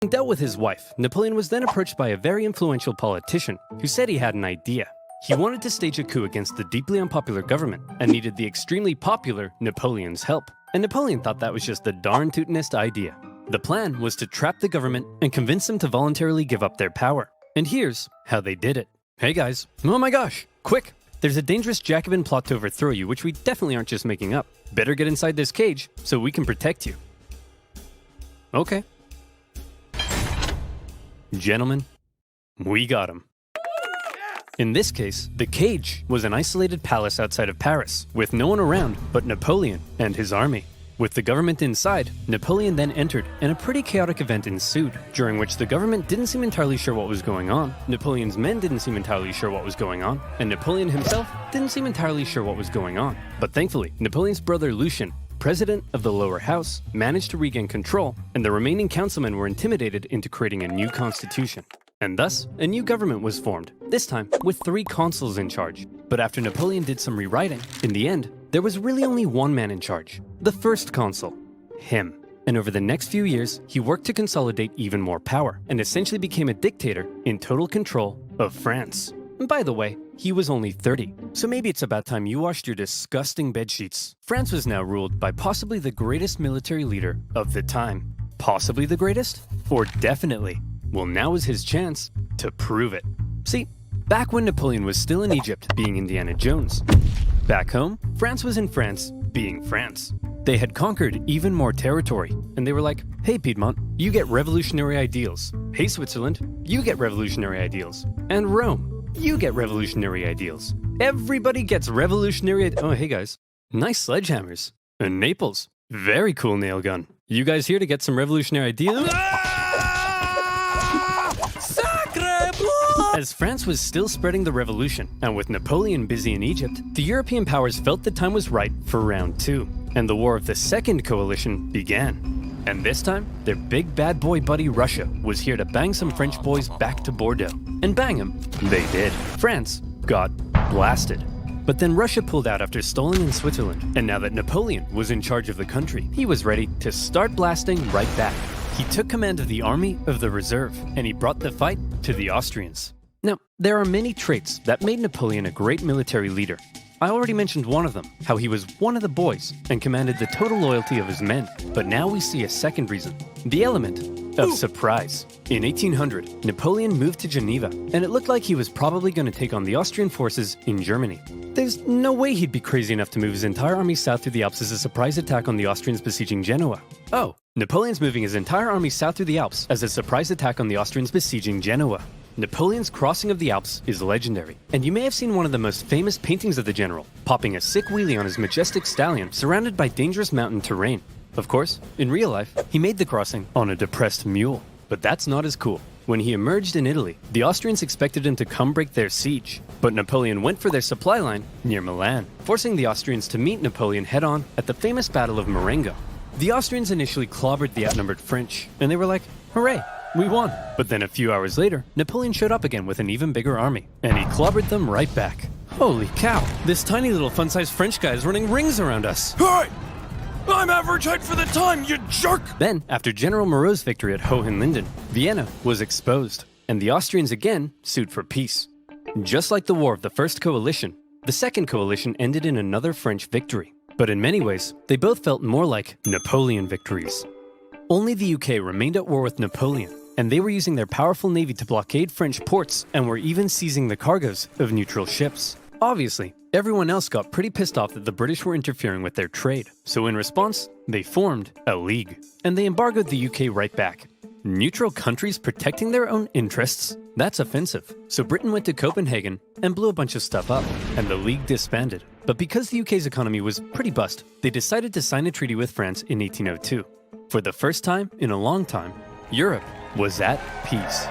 Dealt with his wife, Napoleon was then approached by a very influential politician who said he had an idea. He wanted to stage a coup against the deeply unpopular government and needed the extremely popular Napoleon's help. And Napoleon thought that was just the darn tootinest idea. The plan was to trap the government and convince them to voluntarily give up their power. And here's how they did it. Hey guys, oh my gosh, quick! There's a dangerous Jacobin plot to overthrow you, which we definitely aren't just making up. Better get inside this cage so we can protect you. Okay. Gentlemen, we got him. In this case, the cage was an isolated palace outside of Paris, with no one around but Napoleon and his army. With the government inside, Napoleon then entered, and a pretty chaotic event ensued, during which the government didn't seem entirely sure what was going on, Napoleon's men didn't seem entirely sure what was going on, and Napoleon himself didn't seem entirely sure what was going on. But thankfully, Napoleon's brother Lucien, president of the lower house, managed to regain control, and the remaining councilmen were intimidated into creating a new constitution. And thus, a new government was formed, this time with 3 consuls in charge. But after Napoleon did some rewriting, in the end, there was really only one man in charge, the first consul, him. And over the next few years, he worked to consolidate even more power, and essentially became a dictator in total control of France. And by the way, he was only 30, so maybe it's about time you washed your disgusting bedsheets. France was now ruled by possibly the greatest military leader of the time. Possibly the greatest? Or definitely? Well, now is his chance to prove it. See, back when Napoleon was still in Egypt, being Indiana Jones. Back home, France was in France, being France. They had conquered even more territory, and they were like, hey Piedmont, you get revolutionary ideals. Hey Switzerland, you get revolutionary ideals. And Rome, you get revolutionary ideals. Everybody gets revolutionary oh hey guys, nice sledgehammers. And Naples, very cool nail gun. You guys here to get some revolutionary ideals? As France was still spreading the revolution, and with Napoleon busy in Egypt, the European powers felt the time was right for round 2, and the war of the Second Coalition began. And this time, their big bad boy buddy Russia was here to bang some French boys back to Bordeaux. And bang them, they did. France got blasted. But then Russia pulled out after stalling in Switzerland, and now that Napoleon was in charge of the country, he was ready to start blasting right back. He took command of the Army of the Reserve, and he brought the fight to the Austrians. Now, there are many traits that made Napoleon a great military leader. I already mentioned one of them, how he was one of the boys and commanded the total loyalty of his men. But now we see a second reason, the element of surprise. In 1800, Napoleon moved to Geneva, and it looked like he was probably going to take on the Austrian forces in Germany. There's no way he'd be crazy enough to move his entire army south through the Alps as a surprise attack on the Austrians besieging Genoa. Oh, Napoleon's moving his entire army south through the Alps as a surprise attack on the Austrians besieging Genoa. Napoleon's crossing of the Alps is legendary, and you may have seen one of the most famous paintings of the general, popping a sick wheelie on his majestic stallion surrounded by dangerous mountain terrain. Of course, in real life, he made the crossing on a depressed mule. But that's not as cool. When he emerged in Italy, the Austrians expected him to come break their siege, but Napoleon went for their supply line near Milan, forcing the Austrians to meet Napoleon head-on at the famous Battle of Marengo. The Austrians initially clobbered the outnumbered French, and they were like, hooray! We won. But then a few hours later, Napoleon showed up again with an even bigger army, and he clobbered them right back. Holy cow, this tiny little fun-sized French guy is running rings around us. Hey! I'm average height for the time, you jerk! Then, after General Moreau's victory at Hohenlinden, Vienna was exposed, and the Austrians again sued for peace. Just like the war of the First Coalition, the Second Coalition ended in another French victory. But in many ways, they both felt more like Napoleon victories. Only the UK remained at war with Napoleon, and they were using their powerful navy to blockade French ports and were even seizing the cargoes of neutral ships. Obviously, everyone else got pretty pissed off that the British were interfering with their trade, so in response, they formed a league, and they embargoed the UK right back. Neutral countries protecting their own interests? That's offensive. So Britain went to Copenhagen and blew a bunch of stuff up, and the league disbanded. But because the UK's economy was pretty bust, they decided to sign a treaty with France in 1802. For the first time in a long time, Europe was at peace.